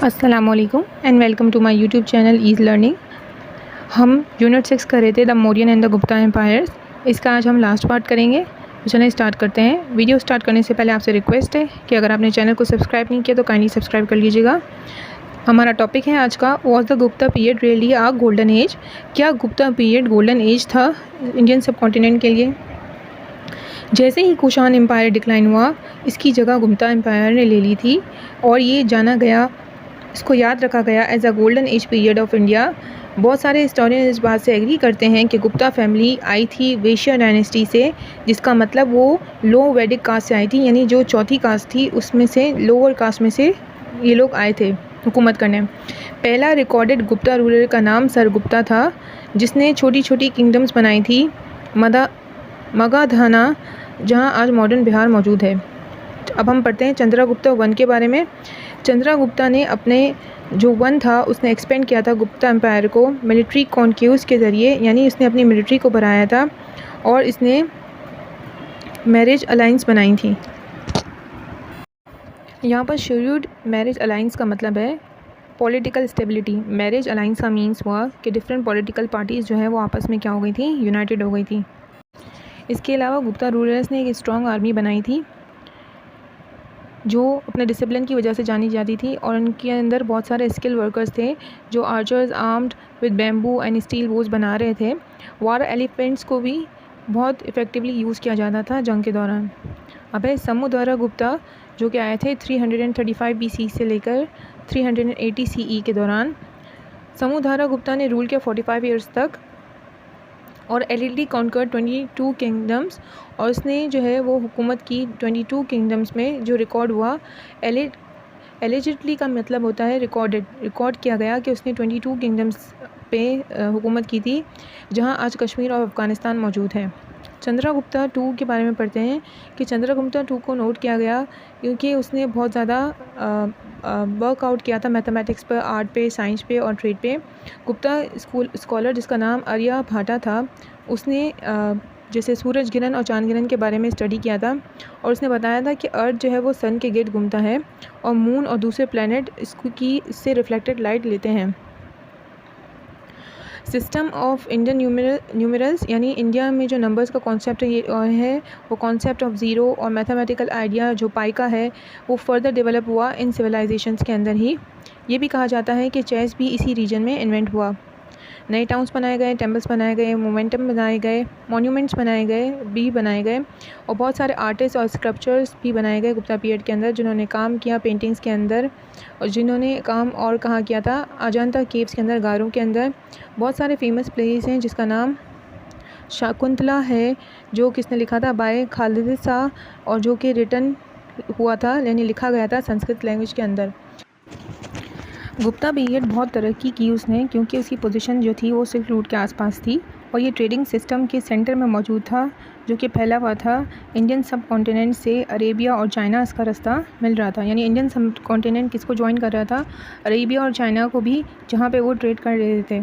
अस्सलामुअलैकुम and welcome to my YouTube channel easy learning. हम unit 6 कर रहे थे the Mauryan and the Gupta empires. इसका आज हम लास्ट पार्ट करेंगे। तो चलिए स्टार्ट करते हैं। वीडियो स्टार्ट करने से पहले आपसे रिक्वेस्ट है कि अगर आपने चैनल को सब्सक्राइब नहीं किया तो काइंडली सब्सक्राइब कर लीजिएगा। हमारा टॉपिक है आज का, was the Gupta period really a golden age. क्या गुप्ता पीरियड गोल्डन एज था इंडियन सब कॉन्टिनेंट के लिए? जैसे ही कुषाण एम्पायर डिक्लाइन हुआ, इसकी जगह गुप्ता एम्पायर ने ले ली थी और ये जाना गया, इसको याद रखा गया as a golden age period of India. बहुत सारे हिस्टोरियन इस बात से एग्री करते हैं कि गुप्ता फैमिली आई थी वैश्य डायनेस्टी से, जिसका मतलब वो लो वैदिक कास्ट से आई थी, यानी जो चौथी कास्ट थी उसमें से, लोअर कास्ट में से ये लोग आए थे हुकूमत करने। पहला रिकॉर्डेड गुप्ता रूलर का नाम सर गुप्ता था, जिसने छोटी छोटी किंगडम्स बनाई थी मगधाना, जहाँ आज मॉडर्न बिहार मौजूद है। अब हम पढ़ते हैं चंद्रगुप्ता वन के बारे में। चंद्रगुप्ता ने अपने जो वन था उसने एक्सपेंड किया था गुप्ता एम्पायर को मिलिट्री कॉन्क्यूज के ज़रिए, यानी इसने अपनी मिलिट्री को बढ़ाया था और इसने मैरिज अलाइंस बनाई थी। यहाँ पर शेड्यूल्ड मैरिज अलाइंस का मतलब है पॉलिटिकल स्टेबिलिटी। मैरिज अलाइंस का मीन्स हुआ कि डिफरेंट पॉलिटिकल पार्टीज़ जो है वो आपस में क्या हो गई थी, यूनाइटेड हो गई थी। इसके अलावा गुप्ता रूलर्स ने एक स्ट्रॉन्ग आर्मी बनाई थी जो अपने डिसिप्लिन की वजह से जानी जाती थी, और उनके अंदर बहुत सारे स्किल वर्कर्स थे जो archers armed with bamboo and steel bows बना रहे थे। वार एलिफेंट्स को भी बहुत इफ़ेक्टिवली यूज़ किया जाता था जंग के दौरान। अब है समुद्रा गुप्ता, जो कि आए थे 335 BC से लेकर 380 CE के दौरान। समुद्रा गुप्ता ने रूल किया 45 ईयर्स तक और एलिटली कॉन्कर्ड 22 किंगडम्स, और उसने जो है वो हुकूमत की 22 किंगडम्स में। जो रिकॉर्ड हुआ, एलिजिटली का मतलब होता है रिकॉर्ड किया गया कि उसने 22 किंगडम्स पे हुकूमत की थी, जहां आज कश्मीर और अफ़गानिस्तान मौजूद है। चंद्रगुप्ता 2 के बारे में पढ़ते हैं कि चंद्रगुप्ता 2 को नोट किया गया क्योंकि उसने बहुत ज़्यादा वर्कआउट किया था मैथमेटिक्स पर, आर्ट पे, साइंस पे और ट्रेड पे। गुप्ता स्कॉलर जिसका नाम आर्यभट्टा था, उसने जैसे सूरज गिरहण और चांद गिरहण के बारे में स्टडी किया था, और उसने बताया था कि अर्थ जो है वो सन के गिर्द घूमता है और मून और दूसरे प्लैनेट इससे रिफ्लेक्टेड लाइट लेते हैं। सिस्टम ऑफ इंडियन न्यूमरल्स, यानी इंडिया में जो नंबर्स का कॉन्सेप्ट है वो कॉन्सेप्ट ऑफ ज़ीरो और मैथमेटिकल आइडिया जो पाई का है वो फर्दर डेवलप हुआ इन सिविलाइजेशंस के अंदर ही। ये भी कहा जाता है कि चेस भी इसी रीजन में इन्वेंट हुआ। नए टाउन्स बनाए गए, टेम्पल्स बनाए गए, मोमेंटम बनाए गए, मॉन्यूमेंट्स बनाए गए और बहुत सारे आर्टिस्ट और स्कल्पचर्स भी बनाए गए गुप्ता पीरियड के अंदर, जिन्होंने काम किया पेंटिंग्स के अंदर, और जिन्होंने काम और कहाँ किया था, अजंता केव्स के अंदर, गारों के अंदर। बहुत सारे फेमस प्लेस हैं जिसका नाम शाकुंतला है, जो किसने लिखा था, बाय खालिद शाह, और जो कि रिटन हुआ था, यानी लिखा गया था संस्कृत लैंग्वेज के अंदर। गुप्ता पीरियड बहुत तरक्की की उसने, क्योंकि उसकी पोजीशन जो थी वो सिल्क रूट के आसपास थी और ये ट्रेडिंग सिस्टम के सेंटर में मौजूद था, जो कि फैला हुआ था इंडियन सब कॉन्टिनेंट से अरेबिया और चाइना। इसका रास्ता मिल रहा था, यानी इंडियन सब कॉन्टिनेंट किसको ज्वाइन कर रहा था, अरेबिया और चाइना को भी, जहाँ पे वो ट्रेड कर रहे थे।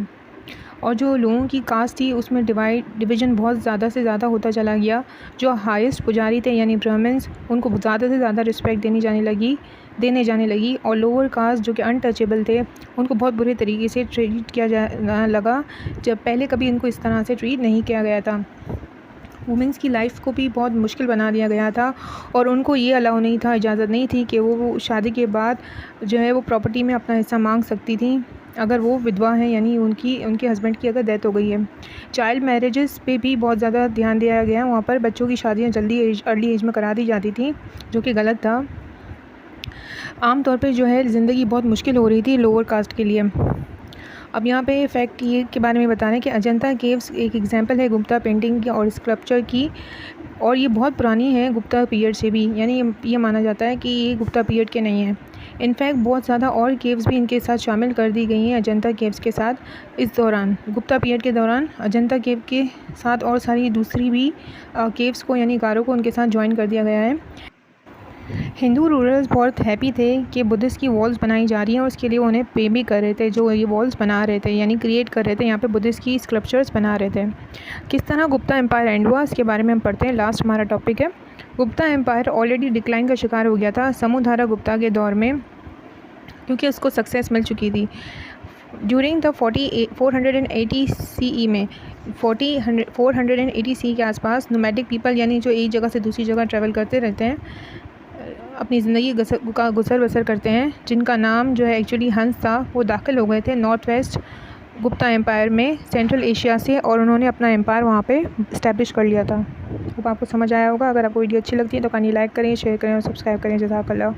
और जो लोगों की कास्ट थी उसमें डिवीज़न बहुत ज़्यादा से ज़्यादा होता चला गया। जो हाईएस्ट पुजारी थे यानी ब्राह्मण्स, उनको ज़्यादा से ज़्यादा रिस्पेक्ट देने जाने लगी, और लोअर कास्ट जो कि अनटचेबल थे उनको बहुत बुरे तरीके से ट्रीट किया जाने लगा, जब पहले कभी इनको इस तरह से ट्रीट नहीं किया गया था। वुमेंस की लाइफ को भी बहुत मुश्किल बना दिया गया था, और उनको ये अलाउ नहीं था, इजाज़त नहीं थी कि वो शादी के बाद जो है वो प्रॉपर्टी में अपना हिस्सा मांग सकती थी अगर वो विधवा है, यानी उनके हस्बैंड की अगर डेथ हो गई है। चाइल्ड मैरिजेस पे भी बहुत ज़्यादा ध्यान दिया गया। वहाँ पर बच्चों की शादियाँ अर्ली एज में करा दी जाती थी, जो कि गलत था। आमतौर पे जो है ज़िंदगी बहुत मुश्किल हो रही थी लोअर कास्ट के लिए। अब यहाँ पे फैक्ट ये के बारे में बता रहे हैं कि अजंता केव्स एक एग्जांपल है गुप्ता पेंटिंग की और स्कल्पचर की, और ये बहुत पुरानी है गुप्ता पीरियड से भी, यानी ये माना जाता है कि ये गुप्ता पीरियड के नहीं है। इनफैक्ट बहुत ज़्यादा और केव्स भी इनके साथ शामिल कर दी गई हैं अजंता केव्स के साथ। इस दौरान गुप्ता पीरियड के दौरान अजंता केव के साथ और सारी दूसरी भी केव्स को, यानी गारों को, उनके साथ ज्वाइन कर दिया गया है। हिंदू रूलर्स बहुत हैप्पी थे कि बुद्धिस्ट की वॉल्स बनाई जा रही हैं, और उसके लिए उन्हें पे भी कर रहे थे, जो ये वॉल्स बना रहे थे, यानी क्रिएट कर रहे थे, यहाँ पे बुद्धिस्ट की स्कल्पचर्स बना रहे थे। किस तरह गुप्ता एम्पायर एंड हुआ, इसके बारे में हम पढ़ते हैं। लास्ट हमारा टॉपिक है। गुप्ता एम्पायर ऑलरेडी डिक्लाइन का शिकार हो गया था। समुद्रा गुप्ता के दौर में क्योंकि उसको सक्सेस मिल चुकी थी। ड्यूरिंग द 480 CE में 480 CE के आसपास नोमैडिक पीपल यानी जो एक जगह से दूसरी जगह ट्रैवल करते रहते हैं, अपनी ज़िंदगी का गुजर बसर करते हैं, जिनका नाम जो है एक्चुअली हंस था, वो दाखिल हो गए थे नॉर्थ वेस्ट गुप्ता एम्पायर में सेंट्रल एशिया से, और उन्होंने अपना एम्पायर वहाँ पे इस्टेब्लिश कर लिया था। अब आपको समझ आया होगा। अगर आपको वीडियो अच्छी लगती है तो कहानी लाइक करें, शेयर करें और सब्सक्राइब करें। जज़ाकल्लाह।